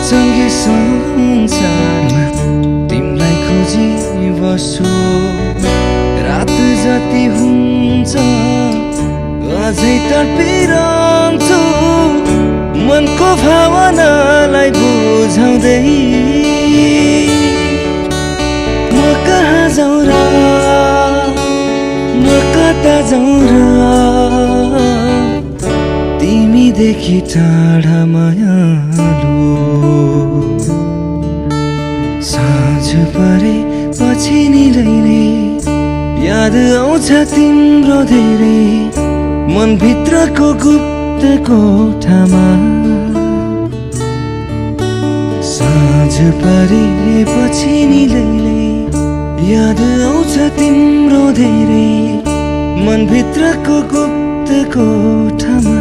चङ्गे संसारमा तिमीलाई खोजी बस्छु। रात जति हुन्छ अझै तडपिरहन्छु, मनको भावनालाई बुझाउँदै। म कहाँ जाउँ र, म कता जाउँ र, तिमीदेखि टाढा मायालु। साँझ परे पछि निलैले याद आउँछ तिम्रो धेरै, मनभित्रको गुप्त कोठामा। साँझ परे पछि निलैले याद आउँछ तिम्रो धेरै, मनभित्रको गुप्त कोठामा।